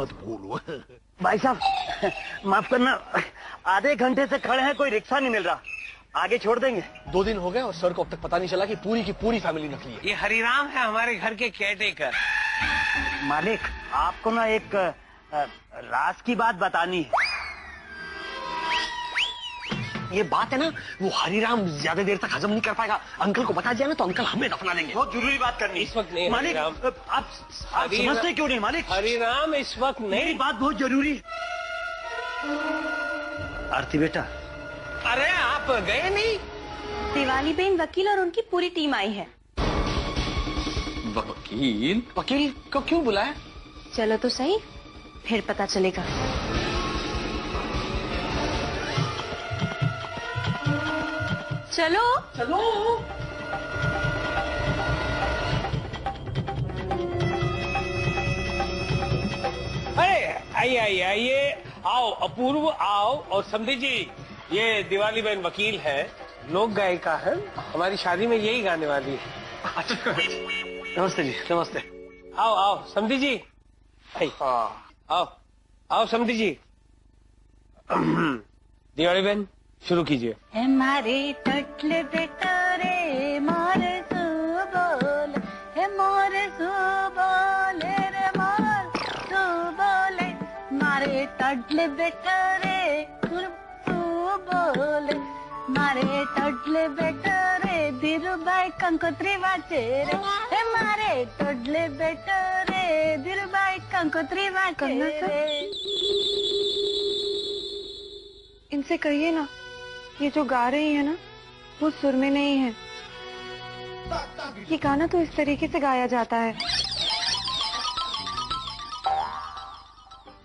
मत भूलो। भाई साहब माफ करना, आधे घंटे से खड़े हैं, कोई रिक्शा नहीं मिल रहा, आगे छोड़ देंगे। 2 दिन हो गए और सर को अब तक पता नहीं चला कि पूरी की पूरी फैमिली नकली है। ये हरिराम है हमारे घर के केयरटेकर। मालिक आपको ना एक राज की बात बतानी है। ये बात है ना, वो हरिराम ज्यादा देर तक हजम नहीं कर पाएगा। अंकल को बता दिया ना तो अंकल हमें दफना देंगे। बहुत जरूरी बात करनी इस वक्त नहीं मालिक। हरिराम। आप समझते क्यों नहीं मालिक? हरिराम इस वक्त मेरी नहीं। बात बहुत जरूरी है। आरती बेटा, अरे आप गए नहीं? दिवाली बेन वकील और उनकी पूरी टीम आई है। वकील? वकील को क्यों बुलाया? चलो तो सही, फिर पता चलेगा। चलो चलो। अरे आइए आइए आइए, आओ अपूर्व आओ। और समझी जी, ये दिवाली बहन वकील है, लोक गायिका है, हमारी शादी में यही गाने वाली है। अच्छा नमस्ते जी, नमस्ते। आओ आओ समझी जी, आओ आओ समझी जी। दिवाली बहन शुरू कीजिए। मारे टटले बेटा रे मारे सु बोले, हे मारे सु बोले रे मारे सु बोले, मारे टटले बेटा रे सु बोले, मारे टटले बेटा रे धीरू भाई कंकोत्री वाचे रे, हे मारे टटले बेटा रे धीरू भाई कंकोत्री वाचे रे। इनसे कहिए ना, ये जो गा रही है ना वो सुर में नहीं है। ये गाना तो इस तरीके से गाया जाता है।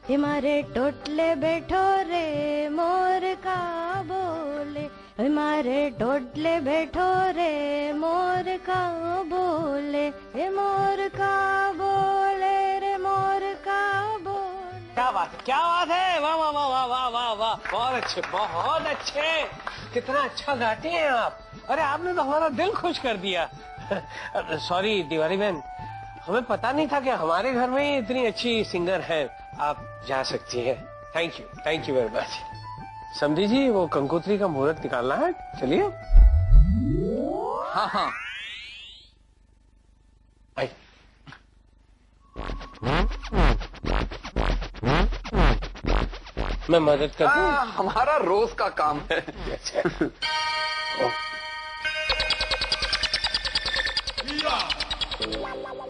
हमारे टोटले बैठो रे मोर का बोले, हमारे टोटले बैठो रे मोर का बोले, हे मोर का बोले रे मोर का बोले। क्या बात है, क्या बात है, वाह वाह वाह वाह वाह वाह वाह, बहुत अच्छे बहुत अच्छे, कितना अच्छा गाती हैं आप। अरे आपने तो हमारा दिल खुश कर दिया। सॉरी दिवाली बहन, हमें पता नहीं था कि हमारे घर में ही इतनी अच्छी सिंगर है। आप जा सकती हैं। Thank you very much. समझी जी, वो कंकोत्री का मुहूर्त निकालना है, चलिए। हाँ हाँ आई। मैं मदद कर दूं? हमारा रोज का काम है।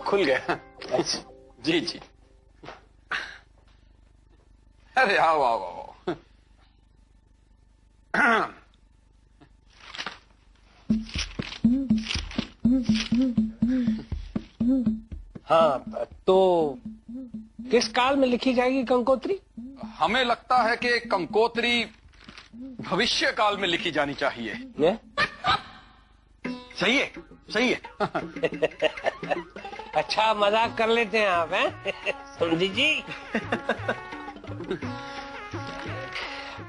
खुल गया। जी जी। अरे आओ आओ आओ। हाँ, तो किस काल में लिखी जाएगी कंकोत्री? हमें लगता है कि कंकोत्री भविष्य काल में लिखी जानी चाहिए। ये? सही है, सही है। अच्छा मजाक कर लेते हैं आप, हैं? समझी जी।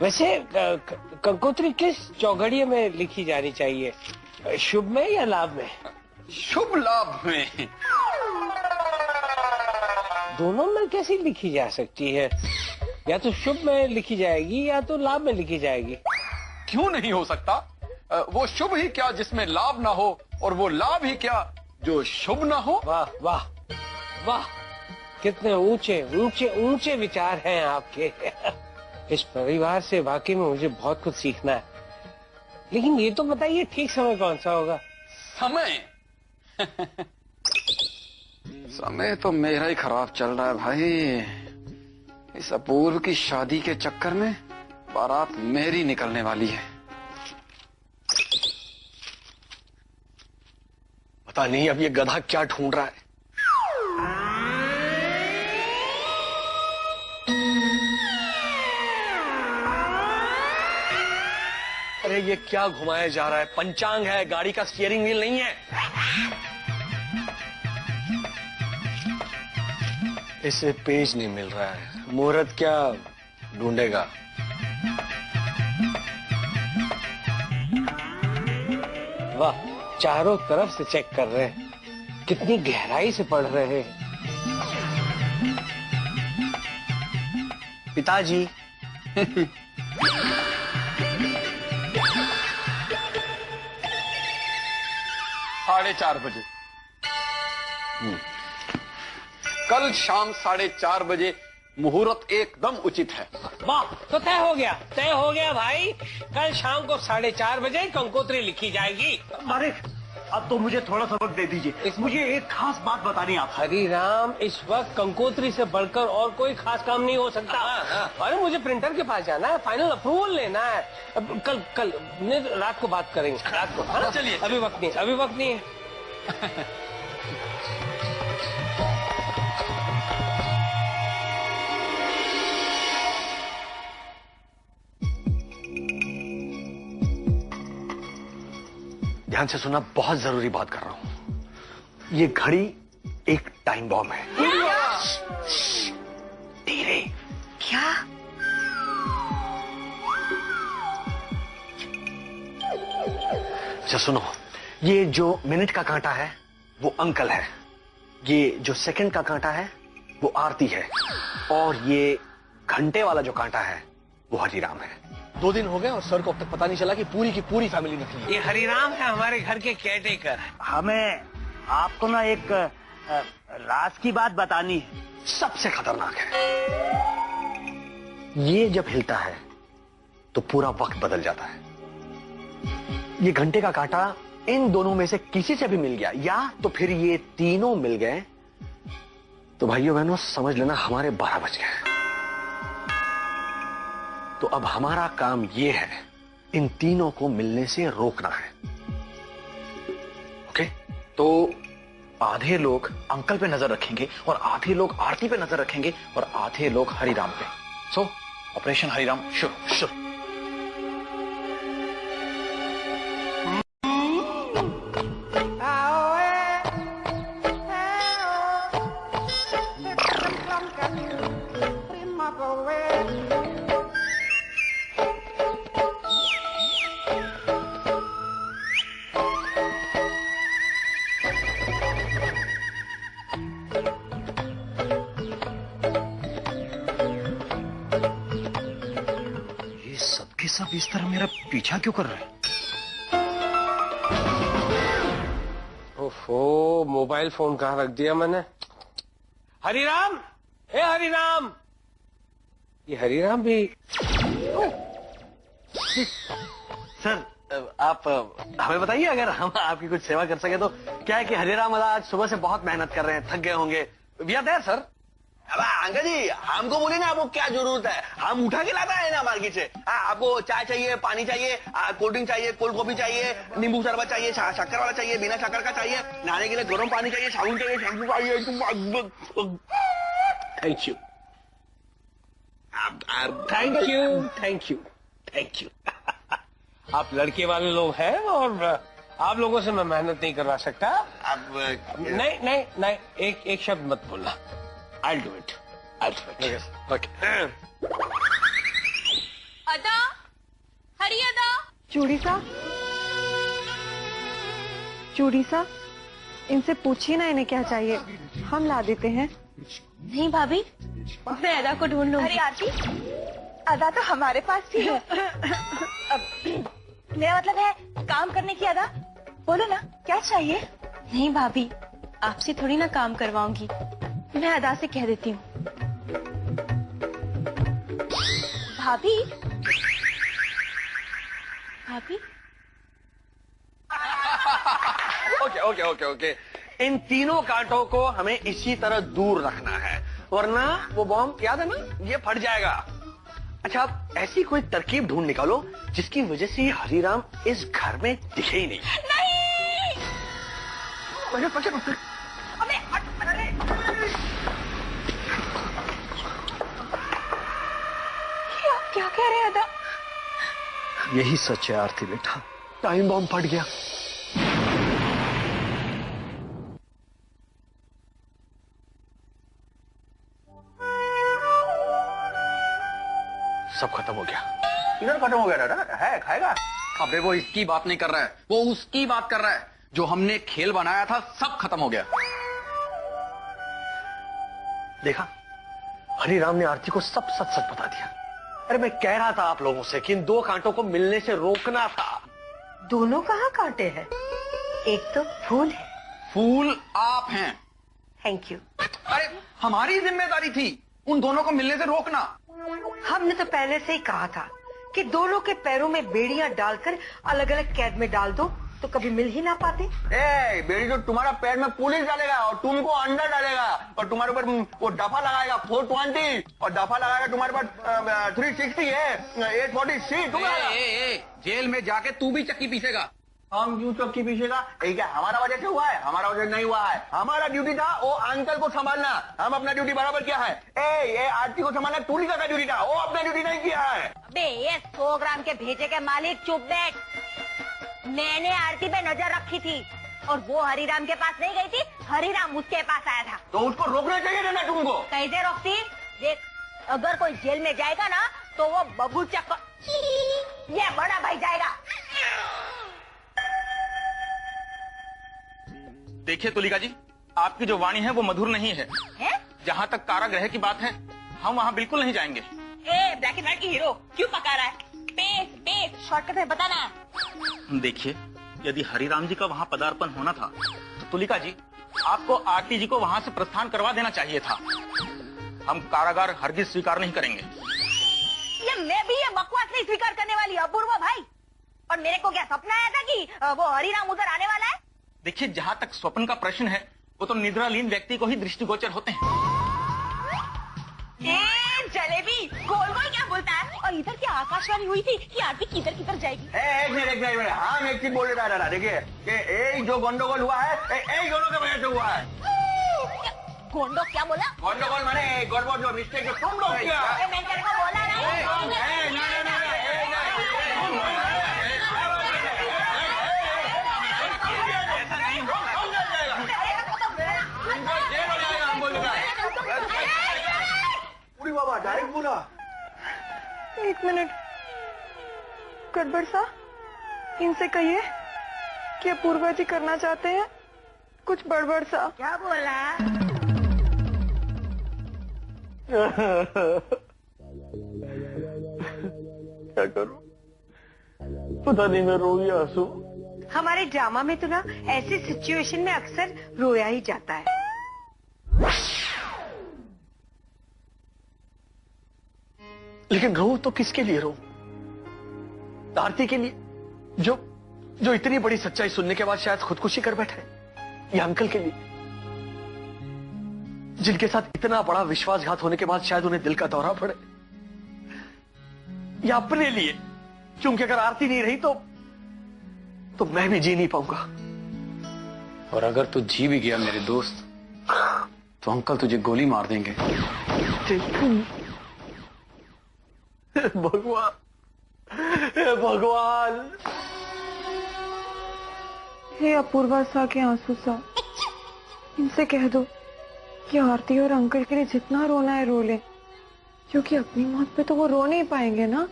वैसे कंकोत्री किस चौघड़िए में लिखी जानी चाहिए, शुभ में या लाभ में? शुभ लाभ में। दोनों में कैसी लिखी जा सकती है? या तो शुभ में लिखी जाएगी या तो लाभ में लिखी जाएगी। क्यों नहीं हो सकता? वो शुभ ही क्या जिसमें लाभ ना हो, और वो लाभ ही क्या जो शुभ ना हो। वाह वाह वाह, कितने ऊंचे ऊंचे ऊंचे विचार हैं आपके। इस परिवार से वाकई में मुझे बहुत कुछ सीखना है। लेकिन ये तो बताइए, ठीक समय कौन सा होगा? समय समय तो मेरा ही खराब चल रहा है भाई। इस अपूर्व की शादी के चक्कर में बारात मेरी निकलने वाली है। पता नहीं अब ये गधा क्या ढूंढ रहा है। अरे ये क्या घुमाया जा रहा है? पंचांग है, गाड़ी का स्टीयरिंग व्हील नहीं है। इसे पेज नहीं मिल रहा है, मुहूर्त क्या ढूंढेगा? वाह, चारों तरफ से चेक कर रहे हैं, कितनी गहराई से पढ़ रहे हैं। पिताजी। 4:30 बजे। कल शाम 4:30 बजे मुहूर्त एकदम उचित है। वाह, तो तय हो गया भाई। कल शाम को 4:30 बजे कंकोत्री लिखी जाएगी। अरे अब तो मुझे थोड़ा सा वक्त दे दीजिए, मुझे एक खास बात बतानी है आपसे। हरिराम, इस वक्त कंकोत्री से बढ़कर और कोई खास काम नहीं हो सकता। अरे मुझे प्रिंटर के पास जाना है, फाइनल अप्रूवल लेना है। अब कल रात को बात करेंगे, रात को। चलिए, अभी वक्त नहीं है। ध्यान से सुना, बहुत जरूरी बात कर रहा हूं। ये घड़ी एक टाइम बॉम्ब है। धीरे। क्या? अच्छा सुनो, ये जो मिनट का कांटा है वो अंकल है, ये जो सेकंड का कांटा है वो आरती है, और ये घंटे वाला जो कांटा है वो हरिराम है। 2 दिन हो गए और सर को अब तक पता नहीं चला कि पूरी की पूरी फैमिली निकली है। ये हरिराम है, हमारे घर के केयरटेकर। हमें आपको ना एक राज की बात बतानी है। सबसे खतरनाक है। ये जब हिलता है तो पूरा वक्त बदल जाता है। ये घंटे का कांटा इन दोनों में से किसी से भी मिल गया, या तो फिर ये तीनों मिल गए, तो भाइयों बहनों समझ लेना हमारे 12 बज गए। तो अब हमारा काम ये है, इन तीनों को मिलने से रोकना है। ओके? तो आधे लोग अंकल पे नजर रखेंगे और आधे लोग आरती पे नजर रखेंगे और आधे लोग हरिराम पे। सो ऑपरेशन हरिराम शुरू। सब इस तरह मेरा पीछा क्यों कर रहे हैं? ओफो, मोबाइल फोन कहाँ रख दिया मैंने। हरिराम, हे हरिराम। ये हरिराम भी। सर आप हमें बताइए, अगर हम आपकी कुछ सेवा कर सके तो। क्या है कि हरिराम आज सुबह से बहुत मेहनत कर रहे हैं, थक गए होंगे। We are there sir. अब अंकल जी, हमको बोले ना आपको क्या जरूरत है, हम उठा के लाता है ना मार्केट से। आपको चाय चाहिए, पानी चाहिए, कोल्ड ड्रिंक चाहिए, कोल्ड कॉफी चाहिए, नींबू शरबत चाहिए, शक्कर वाला चाहिए, बिना शक्कर का चाहिए, नहाने के लिए गर्म पानी चाहिए, साबुन चाहिए, शैम्पू चाहिए। Thank you. आप लड़के वाले लोग हैं और आप लोगों से मैं मेहनत नहीं करवा सकता। अब नहीं, एक शब्द मत बोलना। I'll do it. ओके। अदा, हरी अदा। चूड़ी सा, इनसे पूछिए ना इन्हें क्या चाहिए, हम ला देते हैं। नहीं भाभी, मैं अदा को ढूंढ लूंगी। अरे आरती, अदा तो हमारे पास भी है। मेरा मतलब है काम करने की अदा। बोलो ना क्या चाहिए। नहीं भाभी, आपसे थोड़ी ना काम करवाऊंगी, मैं अदा से कह देती हूँ। भाभी, ओके। इन तीनों कांटों को हमें इसी तरह दूर रखना है, वरना वो बॉम्ब, याद है ना, ये फट जाएगा। अच्छा, आप ऐसी कोई तरकीब ढूंढ निकालो जिसकी वजह से ये हरिराम इस घर में दिखे ही नहीं। क्या कह रहे हैं अदा? यही सच है आरती बेटा, टाइम बॉम्ब फट गया। सब खत्म हो गया। इधर खत्म हो गया दादा, है खाएगा। अबे वो इसकी बात नहीं कर रहा है, वो उसकी बात कर रहा है। जो हमने खेल बनाया था सब खत्म हो गया। देखा, हरिराम ने आरती को सब सच सच बता दिया। अरे मैं कह रहा था आप लोगों से कि इन दो कांटों को मिलने से रोकना था। दोनों कहाँ कांटे हैं? एक तो फूल है। फूल आप हैं। Thank you. अरे हमारी जिम्मेदारी थी उन दोनों को मिलने से रोकना। हमने तो पहले से ही कहा था कि दोनों के पैरों में बेड़ियां डालकर अलग अलग कैद में डाल दो तो कभी मिल ही ना पाते। ए बेड़ी तो तुम्हारा पैर में पुलिस डालेगा और तुमको अंदर डालेगा और तुम्हारे ऊपर वो दफा लगाएगा 420 और दफा लगाएगा तुम्हारे पास 360 है 840 तुम्हारा। जेल में जाके तू भी चक्की पीसेगा। हम क्यों चक्की पीछेगा? क्या हमारा वजह से हुआ है? हमारा वजह नहीं हुआ है। हमारा ड्यूटी था वो अंकल को संभालना। हम अपना ड्यूटी बराबर किया है। ये आरती को संभालना टूलिका का ड्यूटी था, वो अपना ड्यूटी नहीं किया है। बे ये 100 ग्राम के भेजे के मालिक चुप बैठ। मैंने आरती पे नजर रखी थी और वो हरिराम के पास नहीं गई थी, हरिराम उसके पास आया था। तो उसको रोकना चाहिए था ना तुमको। कैसे रोकती? देख अगर कोई जेल में जाएगा ना तो वो बबू चक्कर ये बड़ा भाई जाएगा। देखिए तुलिका जी, आपकी जो वाणी है वो मधुर नहीं है। जहाँ तक कारागृह की बात है हम वहाँ बिल्कुल नहीं जाएंगे। ब्लैक एंड व्हाइट की हीरो क्यों पका रहा है? पेट शॉर्टकट में बताना। देखिए यदि हरिराम जी का वहाँ पदार्पण होना था तो तुलिका जी आपको आरती जी को वहाँ से प्रस्थान करवा देना चाहिए था। हम कारागार हरगिज स्वीकार नहीं करेंगे। मैं भी ये बकवास नहीं स्वीकार करने वाली अपूर्वा भाई। और मेरे को क्या सपना आया था कि वो हरिराम उधर आने वाला है? देखिए जहाँ तक स्वप्न का प्रश्न है वो तो निद्रालीन व्यक्ति को ही दृष्टिगोचर होते हैं। जलेबी गोल गोल क्या बोलता है? और इधर क्या आकाशवाणी हुई थी कि आरती किधर किधर जाएगी? एक मिनट हम एक चीज बोल रहा था। देखिए ये जो गंडोगोल हुआ है यही दोनों की वजह से हुआ है। गोंडो क्या बोला? गंडोगोल माने गड़बड़ जो मिस्टेक जो तुम लोग किया। मैं तेरे को बोला नहीं। बाबा डायरेक्ट बोला। एक मिनट, गड़बड़ सा इनसे कहिए कि अपूर्वा जी करना चाहते हैं कुछ बड़बड़ सा। क्या बोला? क्या करूं? पता नहीं मैं रो या हंसू। हमारे ड्रामा में तो ना ऐसी सिचुएशन में अक्सर रोया ही जाता है। लेकिन रो तो किसके लिए रो? आरती के लिए जो इतनी बड़ी सच्चाई सुनने के बाद शायद खुदकुशी कर बैठे, या अंकल के लिए जिनके साथ इतना बड़ा विश्वासघात होने के बाद शायद उन्हें दिल का दौरा पड़े, या अपने लिए क्योंकि अगर आरती नहीं रही तो मैं भी जी नहीं पाऊंगा। और अगर तू जी भी गया मेरे दोस्त तो अंकल तुझे गोली मार देंगे। भगवान, भगवान। हे अपूर्वा सा के आंसू सा, इनसे कह दो कि आरती और अंकल के लिए जितना रोना है रो ले, क्योंकि अपनी मौत पे तो वो रो नहीं पाएंगे ना।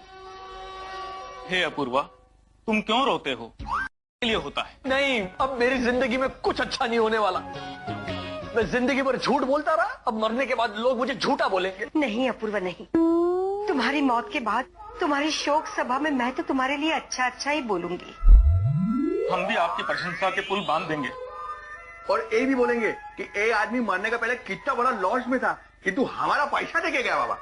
हे अपूर्वा, तुम क्यों रोते हो? के लिए होता है। नहीं, अब मेरी जिंदगी में कुछ अच्छा नहीं होने वाला। मैं जिंदगी भर झूठ बोलता रहा, अब मरने के बाद लोग मुझे झूठा बोलेंगे। नहीं अपूर्वा नहीं, तुम्हारी मौत के बाद तुम्हारी शोक सभा में मैं तो तुम्हारे लिए अच्छा अच्छा ही बोलूंगी। हम भी आपकी प्रशंसा के पुल बांध देंगे और ये भी बोलेंगे कि ये आदमी मरने का पहले कितना बड़ा लॉस में था, किंतु हमारा पैसा देके गया बाबा।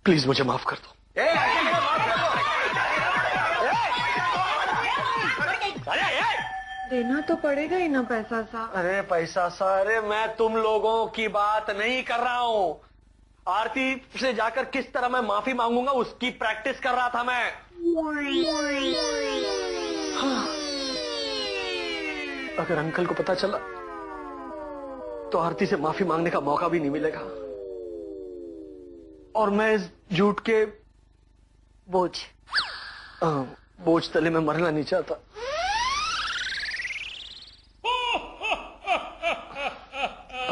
प्लीज मुझे माफ कर दो। देना तो पड़ेगा ही ना पैसा सा। अरे पैसा सा, अरे मैं तुम लोगों की बात नहीं कर रहा हूं। आरती से जाकर किस तरह मैं माफी मांगूंगा उसकी प्रैक्टिस कर रहा था मैं। हाँ। अगर अंकल को पता चला तो आरती से माफी मांगने का मौका भी नहीं मिलेगा और मैं इस झूठ के बोझ तले में मरना नहीं चाहता।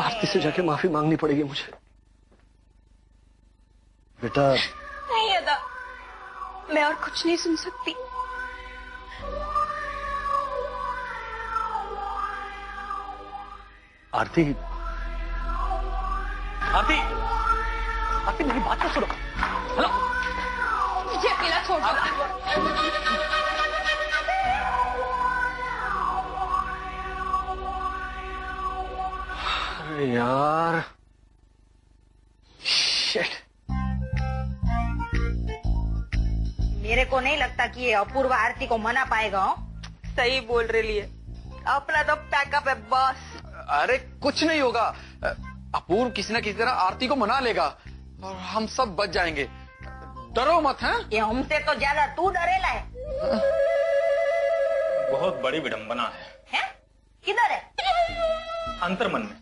आरती से जाके माफी मांगनी पड़ेगी मुझे। बेटा नहीं अदा, मैं और कुछ नहीं सुन सकती। आरती, आरती, आरती मेरी बात तो सुनो। हेलो, मुझे अकेला छोड़ दो। अरे यार, शिट। मेरे को नहीं लगता कि ये अपूर्व आरती को मना पाएगा। सही बोल रही है, अपना तो पैकअप है बॉस। अरे कुछ नहीं होगा, अपूर्व किसी न किसी तरह आरती को मना लेगा और हम सब बच जाएंगे। डरो मत। हैं? ये हमसे तो ज्यादा तू डरेला है। बहुत बड़ी विडंबना है। किधर है? अंतर्मन में,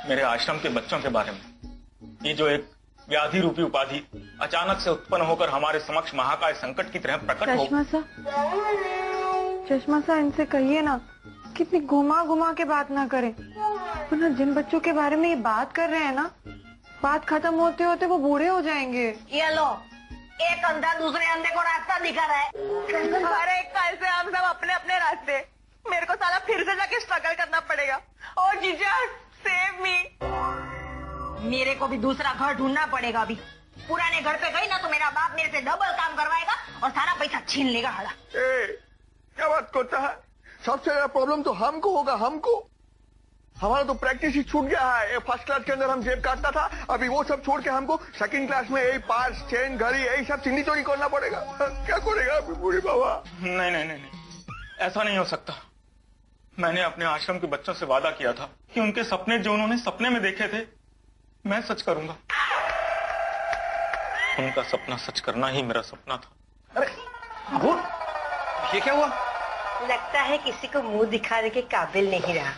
मेरे आश्रम के बच्चों के बारे में। ये जो एक व्याधि रूपी उपाधि अचानक से उत्पन्न होकर हमारे समक्ष महाकाय संकट की तरह प्रकट हो। चश्मा सा इनसे कहिए ना, कितनी घुमा घुमा के बात ना करें। वरना जिन बच्चों के बारे में ये बात कर रहे हैं ना, बात खत्म होते होते वो बूढ़े हो जाएंगे। ये लो, एक अंधा दूसरे अंधे को रास्ता दिखा रहा है। अरे कल से हम सब अपने अपने रास्ते। मेरे को साला फिर से जाके स्ट्रगल करना पड़ेगा। और जीजा सेव मी। मेरे को भी दूसरा घर ढूंढना पड़ेगा। अभी पुराने घर पे गई ना तो मेरा बाप मेरे से डबल काम करवाएगा और सारा पैसा छीन लेगा। हड़ा क्या बात करता है? सबसे ज्यादा प्रॉब्लम तो हमको होगा, हमको। हमारा तो प्रैक्टिस ही छूट गया है। फर्स्ट क्लास के अंदर हम जेब काटता था, अभी वो सब छोड़ के हमको सेकंड क्लास में यही पार्स, चेन, घड़ी, यही सब चिंदी चोरी करना पड़ेगा। क्या करेगा अभी बूढ़े बाबा? नहीं नहीं नहीं, ऐसा नहीं हो सकता। मैंने अपने आश्रम के बच्चों से वादा किया था कि उनके सपने जो उन्होंने सपने में देखे थे, मैं सच करूंगा। उनका सपना सच करना ही मेरा सपना था। अरे अपूर्व, ये क्या हुआ? लगता है किसी को मुंह दिखाने के काबिल नहीं रहा।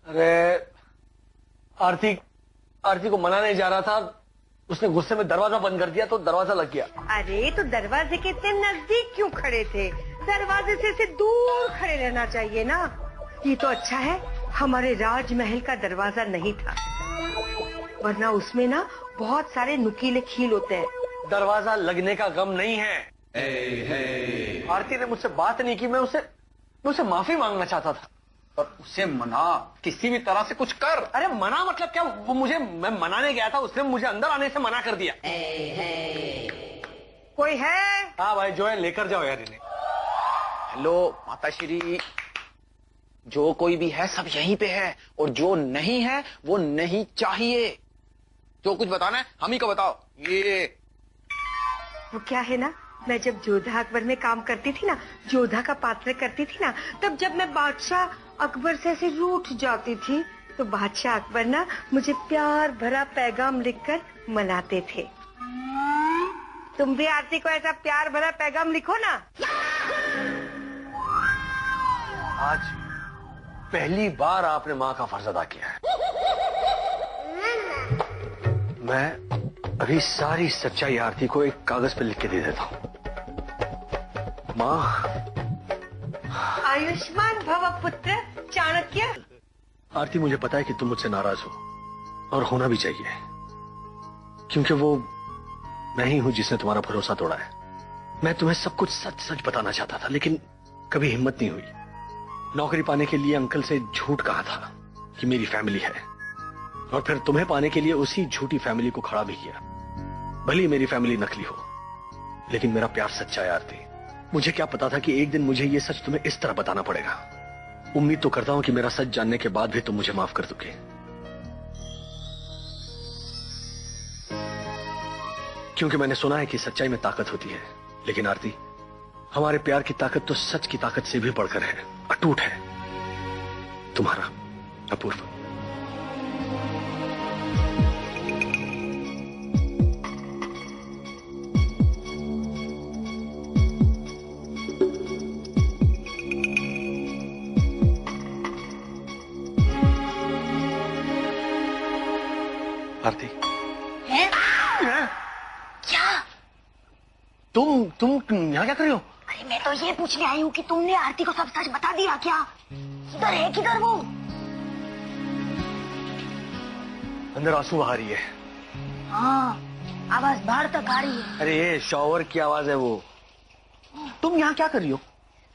अरे आरती को मनाने जा रहा था, उसने गुस्से में दरवाजा बंद कर दिया तो दरवाजा लग गया। अरे तो दरवाजे के इतने नजदीक क्यों खड़े थे? दरवाजे से दूर खड़े रहना चाहिए ना। ये तो अच्छा है हमारे राजमहल का दरवाजा नहीं था, वरना उसमें ना बहुत सारे नुकीले खील होते हैं। दरवाजा लगने का गम नहीं है। आरती ने मुझसे बात नहीं की, मैं उसे माफी मांगना चाहता था। और उसे मना, किसी भी तरह से कुछ कर। अरे मना मतलब क्या? मैं मनाने गया था, उसने मुझे अंदर आने से मना कर दिया। कोई है? हाँ भाई, जो है लेकर जाओ यार इन्हें। हेलो माताश्री, जो कोई भी है सब यहीं पे है, और जो नहीं है वो नहीं चाहिए। जो कुछ बताना है हम ही को बताओ। ये वो क्या है ना, मैं जब जोधा अकबर में काम करती थी ना, जोधा का पात्र करती थी ना, तब जब मैं बादशाह अकबर से ऐसे रूठ जाती थी तो बादशाह अकबर ना मुझे प्यार भरा पैगाम लिखकर मनाते थे। तुम भी आरती को ऐसा प्यार भरा पैगाम लिखो ना। आज पहली बार आपने माँ का फर्ज अदा किया है। मैं अभी सारी सच्चाई आरती को एक कागज पे लिख के दे देता हूँ। माँ, आयुष्मान भव पुत्र चाणक्य। आरती, मुझे पता है कि तुम मुझसे नाराज हो, और होना भी चाहिए, क्योंकि वो मैं ही हूं जिसने तुम्हारा भरोसा तोड़ा है। मैं तुम्हें सब कुछ सच सच बताना चाहता था, लेकिन कभी हिम्मत नहीं हुई। नौकरी पाने के लिए अंकल से झूठ कहा था कि मेरी फैमिली है, और फिर तुम्हें पाने के लिए उसी झूठी फैमिली को खड़ा भी किया। भले ही मेरी फैमिली नकली हो, लेकिन मेरा प्यार सच्चा है आरती। मुझे क्या पता था कि एक दिन मुझे ये सच तुम्हें इस तरह बताना पड़ेगा। उम्मीद तो करता हूं कि मेरा सच जानने के बाद भी तुम मुझे माफ कर दोगे। क्योंकि मैंने सुना है कि सच्चाई में ताकत होती है, लेकिन आरती, हमारे प्यार की ताकत तो सच की ताकत से भी बढ़कर है, अटूट है। तुम्हारा अपूर्व। आरती, है? क्या? तुम यहाँ क्या कर रही हो? अरे मैं तो ये पूछने आई हूँ कि तुमने आरती को सब सच बता दिया क्या? किधर है, किधर वो? अंदर आंसू बहा रही है। हाँ, आवाज बाहर तक आ रही है। अरे ये शॉवर की आवाज है वो। तुम यहाँ क्या कर रही हो?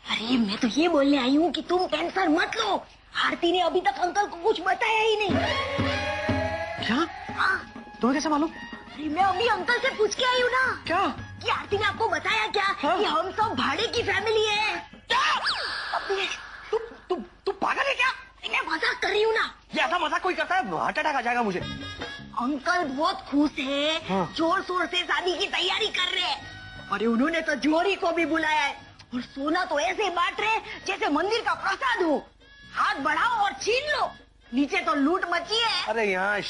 अरे मैं तो ये बोलने आई हूँ कि तुम टेंशन मत लो। आरती ने अभी तक अंकल को कुछ बताया ही नहीं। क्या? हाँ। तुम्हें कैसे मालूम? अरे मैं अभी अंकल से पूछ के आई हूँ ना। क्या? कि आरती ने आपको बताया क्या? हाँ? कि हम सब भाड़े की फैमिली है। तू पागल है क्या? मैं मजाक कर रही हूँ ना। ये ऐसा मजाक कोई करता है? हार्ट अटैक आ जाएगा मुझे। अंकल बहुत खुश है। हाँ। जोर शोर से शादी की तैयारी कर रहे हैं। अरे उन्होंने तो जोरी को भी बुलाया है और सोना तो ऐसे बांट रहे जैसे मंदिर का प्रसाद हो। हाथ बढ़ाओ और छीन लो। नीचे तो लूट मची है। अरे यहाँ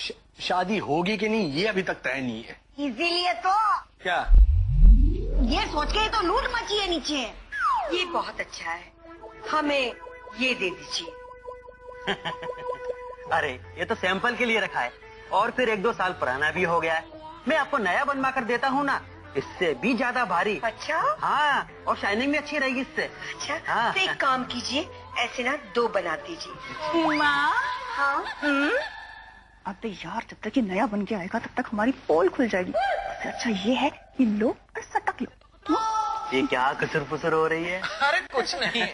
शादी होगी कि नहीं ये अभी तक तय नहीं है। इसीलिए तो क्या? ये सोच के तो लूट मची है नीचे। ये बहुत अच्छा है, हमें ये दे दीजिए। अरे ये तो सैंपल के लिए रखा है और फिर 1-2 साल पुराना भी हो गया है। मैं आपको नया बनवा कर देता हूँ ना, इससे भी ज्यादा भारी। अच्छा? हाँ, और शाइनिंग भी अच्छी रहेगी इससे। अच्छा, हाँ। तो एक काम कीजिए, ऐसे ना 2 बना दीजिए। माँ। हाँ। अबे यार, जब तक ये नया बन के आएगा तब तक हमारी पोल खुल जाएगी। इससे अच्छा ये है कि लो और सटक लो। ये क्या कसर फुसर हो रही है? अरे कुछ नहीं,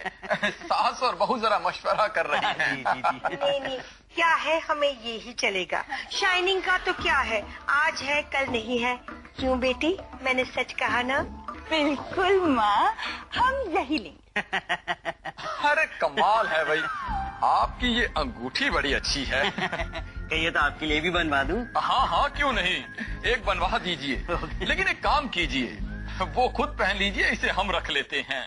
सास और बहू जरा मशवरा कर रही हैं। जी। नहीं नहीं, क्या है, हमें ये ही चलेगा। शाइनिंग का तो क्या है, आज है कल नहीं है। क्यों बेटी, मैंने सच कहा ना? बिल्कुल माँ, हम यही लेंगे। अरे कमाल है भाई, आपकी ये अंगूठी बड़ी अच्छी है। कहिए तो आपके लिए भी बनवा दूं? हाँ, क्यों नहीं, एक बनवा दीजिए। लेकिन एक काम कीजिए, वो खुद पहन लीजिए, इसे हम रख लेते हैं।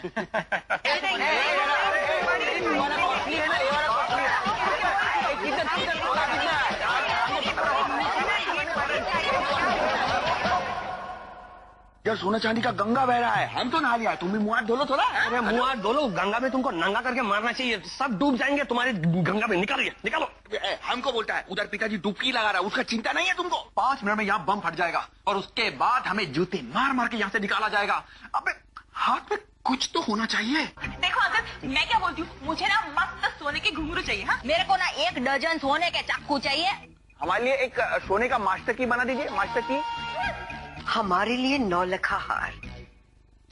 यार सोना चांदी का गंगा बह रहा है, हम तो नहा लिया, तुम भी मुंह हाथ धो लो थोड़ा। अरे मुंह हाथ धो लो, गंगा में तुमको नंगा करके मारना चाहिए, सब डूब जाएंगे तुम्हारे गंगा में। निकालो। हमको बोलता है, उधर पिताजी डुबकी लगा रहा है, उसका चिंता नहीं है तुमको? 5 मिनट में यहाँ बम फट जाएगा और उसके बाद हमें जूते मार मार के यहाँ से निकाला जाएगा। अबे हाथ में कुछ तो होना चाहिए। देखो अगर मैं क्या बोलती हूँ, मुझे ना मस्त सोने के घुंघरू चाहिए। हाँ, मेरे को ना 1 दर्जन सोने के चाकू चाहिए। हमारे लिए एक सोने का मास्टर की बना दीजिए, मास्टर की। हमारे लिए 9 लखा हार।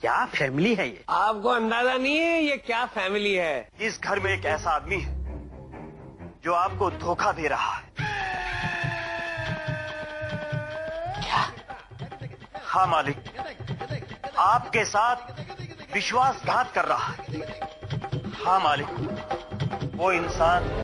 क्या फैमिली है ये? आपको अंदाजा नहीं है ये क्या फैमिली है। इस घर में एक ऐसा आदमी है जो आपको धोखा दे रहा है। क्या? हाँ मालिक, आपके साथ विश्वासघात कर रहा है। हाँ मालिक, वो इंसान